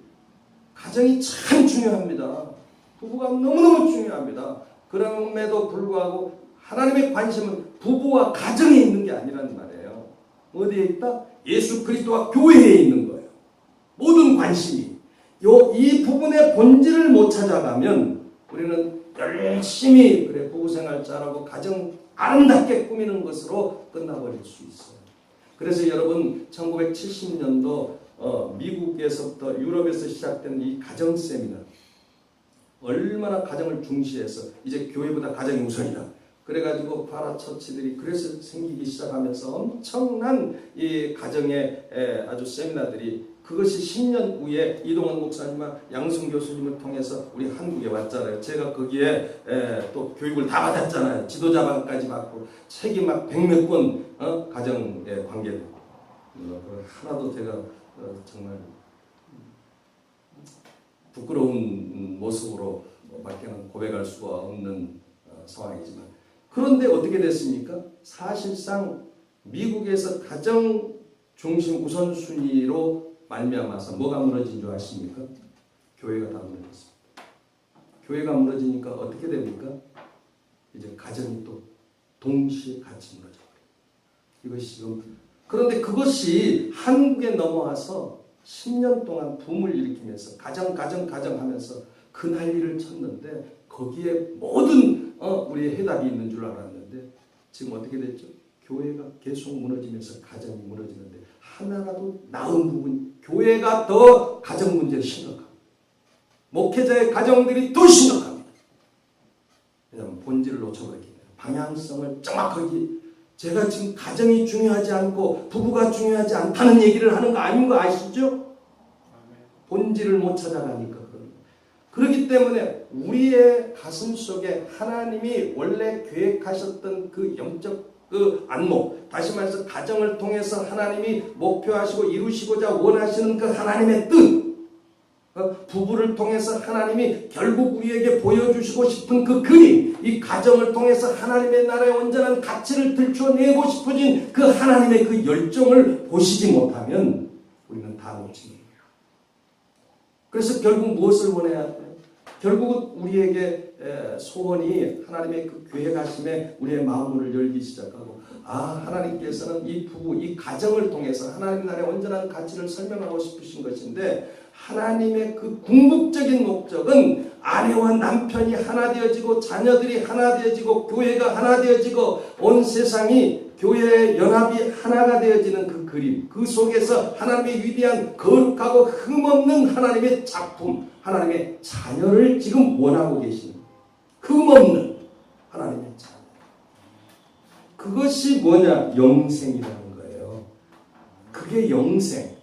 가정이 참 중요합니다. 부부가 너무너무 중요합니다. 그럼에도 불구하고 하나님의 관심은 부부와 가정에 있는 게 아니란 말이에요. 어디에 있다? 예수 그리스도와 교회에 있는 거예요. 모든 관심이. 이 부분의 본질을 못 찾아가면 우리는 열심히 그래 부부생활 잘하고 가정 아름답게 꾸미는 것으로 끝나버릴 수 있어요. 그래서 여러분 1970년도 미국에서부터 유럽에서 시작된 이 가정 세미나 얼마나 가정을 중시해서 이제 교회보다 가정이 우선이다. 그래가지고 파라처치들이 그래서 생기기 시작하면서 엄청난 이 가정의 아주 세미나들이 그것이 10년 후에 이동원 목사님과 양승 교수님을 통해서 우리 한국에 왔잖아요. 제가 거기에 또 교육을 다 받았잖아요. 지도자반까지 받고 책이 막 100몇 권 가정의 관계를 하나도 제가 정말 부끄러운 모습으로 밖에는 고백할 수가 없는 상황이지만, 그런데 어떻게 됐습니까? 사실상 미국에서 가정 중심 우선순위로 말미암아서 뭐가 무너진 줄 아십니까? 교회가 다 무너졌습니다. 교회가 무너지니까 어떻게 됩니까? 이제 가정이 또 동시에 같이 무너져버려요. 이것이 지금, 그런데 그것이 한국에 넘어와서 10년 동안 붐을 일으키면서 가정 하면서 그 난리를 쳤는데, 거기에 모든 우리의 해답이 있는 줄 알았는데 지금 어떻게 됐죠? 교회가 계속 무너지면서 가정이 무너지는데 하나라도 나은 부분, 교회가 더 가정 문제가 심각합니다. 목회자의 가정들이 더 심각합니다. 왜냐하면 본질을 놓쳐버리기 때문에 방향성을 정확하게, 제가 지금 가정이 중요하지 않고 부부가 중요하지 않다는 얘기를 하는 거 아닌 거 아시죠? 본질을 못 찾아가니까 그렇기 때문에 우리의 가슴 속에 하나님이 원래 계획하셨던 그 영적 그 안목, 다시 말해서 가정을 통해서 하나님이 목표하시고 이루시고자 원하시는 그 하나님의 뜻, 부부를 통해서 하나님이 결국 우리에게 보여주시고 싶은 그 그림, 이 가정을 통해서 하나님의 나라의 온전한 가치를 들춰내고 싶어진 그 하나님의 그 열정을 보시지 못하면 우리는 다 놓칩니다. 그래서 결국 무엇을 원해야 돼요? 결국은 우리에게 소원이 하나님의 그 계획하심에 우리의 마음을 열기 시작하고, 하나님께서는 이 부부, 이 가정을 통해서 하나님 나라의 온전한 가치를 설명하고 싶으신 것인데, 하나님의 그 궁극적인 목적은 아내와 남편이 하나 되어지고 자녀들이 하나 되어지고 교회가 하나 되어지고 온 세상이 교회의 연합이 하나가 되어지는 그 그림, 그 속에서 하나님의 위대한 거룩하고 흠없는 하나님의 작품, 하나님의 자녀를 지금 원하고 계시는 흠없는 하나님의 자녀. 그것이 뭐냐? 영생이라는 거예요. 그게 영생.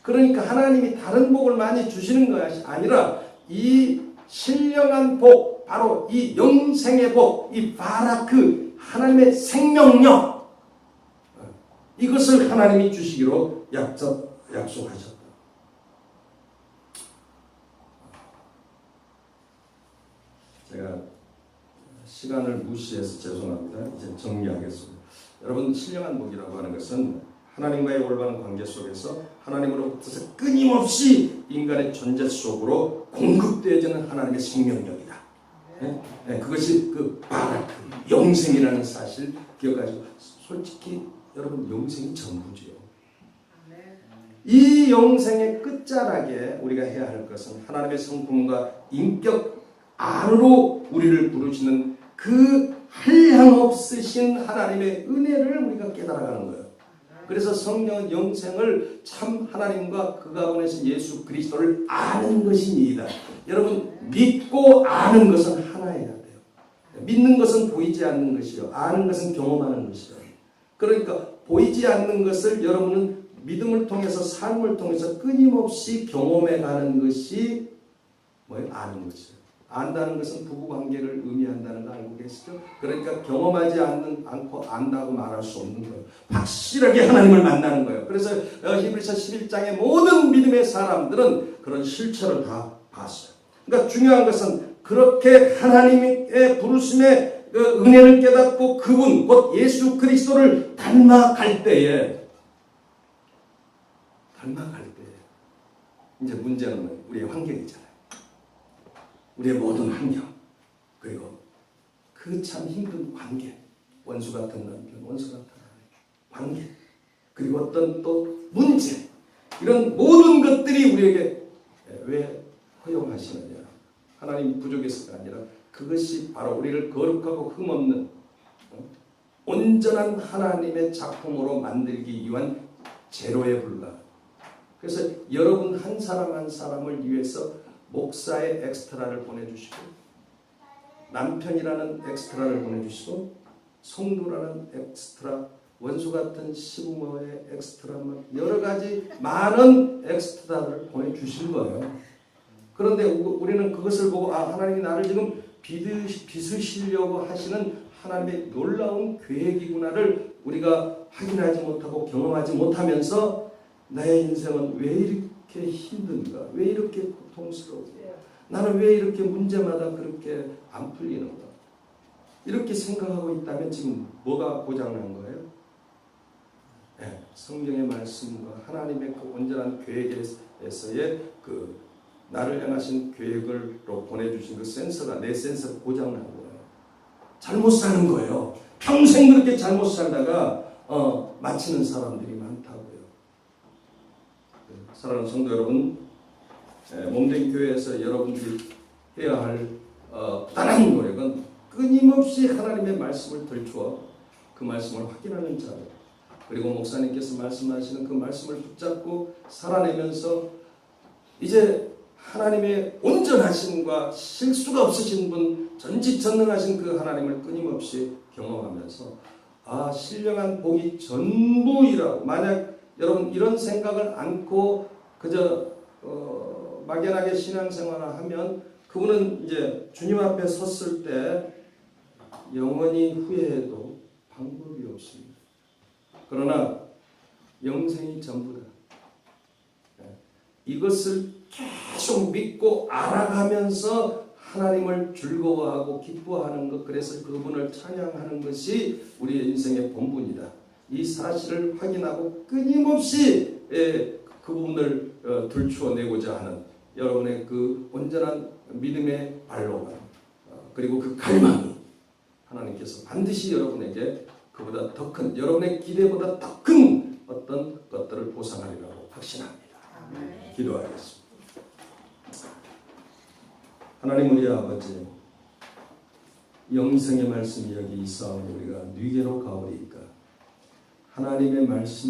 그러니까 하나님이 다른 복을 많이 주시는 것이 아니라 이 신령한 복, 바로 이 영생의 복, 이 바라크, 하나님의 생명력, 이것을 하나님이 주시기로 약속하셨다. 제가 시간을 무시해서 죄송합니다. 이제 정리하겠습니다. 여러분, 신령한 복이라고 하는 것은 하나님과의 올바른 관계 속에서 하나님으로부터 끊임없이 인간의 존재 속으로 공급되어지는 하나님의 생명력이다. 그것이 그 바라크, 영생이라는 사실 기억하시고, 솔직히 여러분, 영생이 전부지요. 이 영생의 끝자락에 우리가 해야 할 것은 하나님의 성품과 인격 안으로 우리를 부르시는 그 한량없으신 하나님의 은혜를 우리가 깨달아가는 거예요. 그래서 성령은 영생을 참 하나님과 그 가운데서 예수 그리스도를 아는 것입니다. 여러분, 믿고 아는 것은 하나여야 돼요. 믿는 것은 보이지 않는 것이요, 아는 것은 경험하는 것이요. 그러니까 보이지 않는 것을 여러분은 믿음을 통해서, 삶을 통해서 끊임없이 경험해가는 것이 뭐예요? 아는 것이요. 안다는 것은 부부관계를 의미한다는 거 알고 계시죠? 그러니까 경험하지 않고 안다고 말할 수 없는 거예요. 확실하게 하나님을 만나는 거예요. 그래서 히브리서 11장의 모든 믿음의 사람들은 그런 실체를 다 봤어요. 그러니까 중요한 것은 그렇게 하나님의 부르심의 그 은혜를 깨닫고 그분 곧 예수 그리스도를 닮아갈 때에 이제 문제는 우리의 환경이잖아요. 우리의 모든 환경, 그리고 그 참 힘든 관계, 원수 같은 남편, 원수 같은 아내, 관계, 그리고 어떤 또 문제, 이런 모든 것들이 우리에게 왜 허용하시느냐? 하나님 부족해서가 아니라 그것이 바로 우리를 거룩하고 흠없는 온전한 하나님의 작품으로 만들기 위한 재료에 불과합니다. 그래서 여러분 한 사람 한 사람을 위해서 목사의 엑스트라를 보내주시고, 남편이라는 엑스트라를 보내주시고, 성도라는 엑스트라, 원수 같은 시부모의 엑스트라 여러 가지 많은 엑스트라를 보내주신 거예요. 그런데 우리는 그것을 보고 하나님이 나를 지금 빚으시려고 하시는 하나님의 놀라운 계획이구나를 우리가 확인하지 못하고 경험하지 못하면서 나의 인생은 왜 이렇게 힘든가? 왜 이렇게 고통스러운가? 나는 왜 이렇게 문제마다 그렇게 안 풀리는가? 이렇게 생각하고 있다면 지금 뭐가 고장난 거예요? 네, 성경의 말씀과 하나님의 그 온전한 계획에서의 그 나를 향하신 계획으로 보내주신 그 센서가 내 센서가 고장난 거예요. 잘못 사는 거예요. 평생 그렇게 잘못 살다가 마치는 사람들이 많다고요. 사랑하는 성도 여러분, 몸된 교회에서 여러분들이 해야 할 다른 노력은 끊임없이 하나님의 말씀을 들추어 그 말씀을 확인하는 자로, 그리고 목사님께서 말씀하시는 그 말씀을 붙잡고 살아내면서 이제 하나님의 온전하심과 실수가 없으신 분, 전지전능하신 그 하나님을 끊임없이 경험하면서 신령한 복이 전부이라고, 만약 여러분 이런 생각을 않고 그저 막연하게 신앙생활을 하면 그분은 이제 주님 앞에 섰을 때 영원히 후회해도 방법이 없습니다. 그러나 영생이 전부다. 이것을 계속 믿고 알아가면서 하나님을 즐거워하고 기뻐하는 것, 그래서 그분을 찬양하는 것이 우리의 인생의 본분이다. 이 사실을 확인하고 끊임없이 그 부분을 들추어내고자 하는 여러분의 그 온전한 믿음의 발로가, 그리고 그 갈망이 하나님께서 반드시 여러분에게 그보다 더 큰, 여러분의 기대보다 더 큰 어떤 것들을 보상하리라고 확신합니다. 기도하겠습니다. 하나님 우리 아버지, 영생의 말씀이 여기 있사오니 우리가 뉘게로 가오리이까 하나님의 말씀